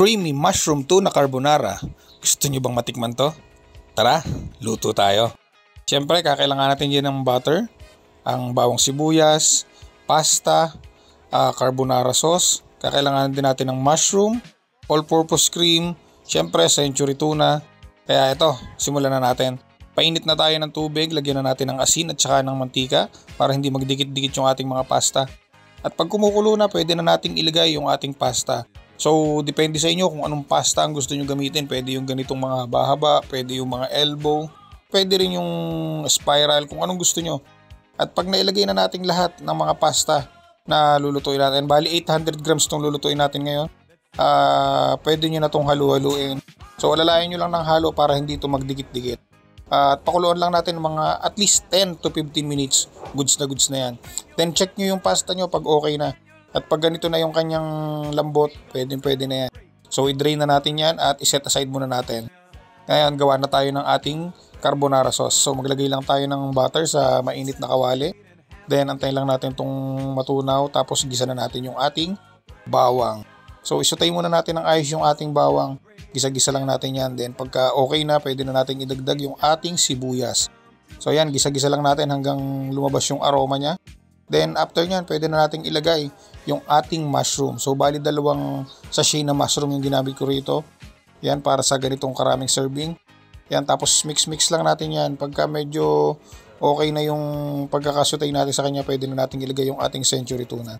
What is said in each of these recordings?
creamy mushroom tuna carbonara. Gusto nyo bang matikman to? Tara, luto tayo. Siyempre, kakailangan natin dyan ng butter, ang bawang sibuyas, pasta, carbonara sauce. Kakailangan din natin ng mushroom, all-purpose cream, siyempre century tuna. Kaya ito, simulan na natin. Painit na tayo ng tubig, lagyan na natin ng asin at saka ng mantika para hindi magdikit-dikit yung ating mga pasta. At pag kumukulo na, pwede na nating ilagay yung ating pasta. So, depende sa inyo kung anong pasta ang gusto nyo gamitin. Pwede yung ganitong mga haba-haba, pwede yung mga elbow, pwede rin yung spiral, kung anong gusto nyo. At pag nailagay na natin lahat ng mga pasta na lulutuin natin, bali 800 grams itong lulutuin natin ngayon, pwede nyo na itong halu-haluin. So, alalayan nyo lang ng halo para hindi ito magdikit-dikit. At pakuluan lang natin mga at least 10 to 15 minutes. Goods na yan. Then check nyo yung pasta nyo pag okay na. At pag ganito na yung kanyang lambot, pwede na yan. So i-drain na natin yan at i-set aside muna natin. Ngayon, gawa na tayo ng ating carbonara sauce. So maglagay lang tayo ng butter sa mainit na kawali. Then antayin lang natin itong matunaw. Tapos gisa na natin yung ating bawang. So isutay muna natin ng ayos yung ating bawang. Gisa-gisa lang natin yan. Then pagka okay na, pwede na natin idagdag yung ating sibuyas. So yan, gisa-gisa lang natin hanggang lumabas yung aroma niya. Then after nyan, pwede na nating ilagay yung ating mushroom. So bali 2 sachet na mushroom yung ginamit ko rito. Yan, para sa ganitong karaming serving. Yan, tapos mix lang natin yan. Pagka medyo okay na yung pagkakasutay natin sa kanya, pwede na nating ilagay yung ating century tuna.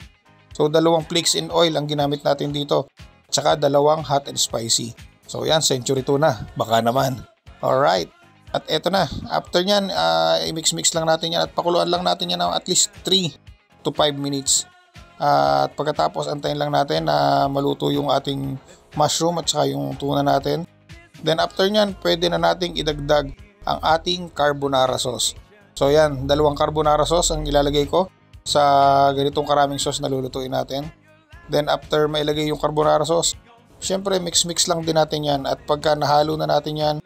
So 2 flakes in oil ang ginamit natin dito. Tsaka 2 hot and spicy. So yan, century tuna. Baka naman. Alright. At eto na, after nyan, i-mix lang natin yan at pakuluan lang natin yan ng at least 3 to 5 minutes. At pagkatapos, antayin lang natin na maluto yung ating mushroom at saka yung tuna natin. Then after nyan, pwede na nating idagdag ang ating carbonara sauce. So yan, 2 carbonara sauce ang ilalagay ko sa ganitong karaming sauce na lulutuin natin. Then after mailagay yung carbonara sauce, syempre mix lang din natin yan. At pagka nahalo na natin yan,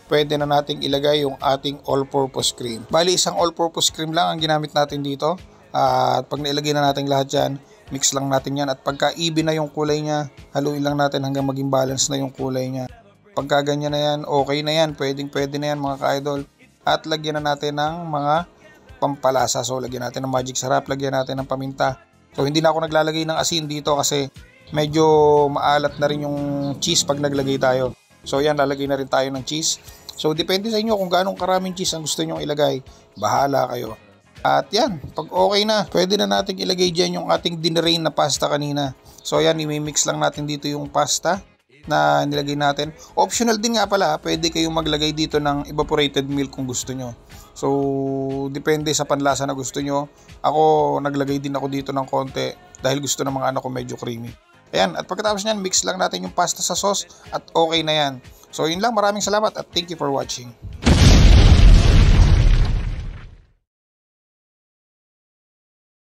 pwede na nating ilagay yung ating all-purpose cream. Bali, isang all-purpose cream lang ang ginamit natin dito. At pag nailagay na natin lahat yan, mix lang natin yan. At pagka even na yung kulay niya, haluin lang natin hanggang maging balance na yung kulay niya. Pagka ganyan na yan, okay na yan. Pwede na yan mga ka-idol. At lagyan na natin ng mga pampalasa. So, lagyan natin ng magic sarap, lagyan natin ng paminta. So, hindi na ako naglalagay ng asin dito kasi medyo maalat na rin yung cheese pag naglagay tayo. So, yan, lalagay na rin tayo ng cheese. So, depende sa inyo kung gaano karaming cheese ang gusto nyo ilagay. Bahala kayo. At yan, pag okay na, pwede na natin ilagay dyan yung ating dinerain na pasta kanina. So, yan, i-mix lang natin dito yung pasta na nilagay natin. Optional din nga pala, pwede kayong maglagay dito ng evaporated milk kung gusto nyo. So, depende sa panlasa na gusto nyo. Ako, naglagay din ako dito ng konti dahil gusto ng mga anak ko medyo creamy. Ayan, at pagkatapos nyan, mix lang natin yung pasta sa sauce at okay na yan. So yun lang, maraming salamat at thank you for watching.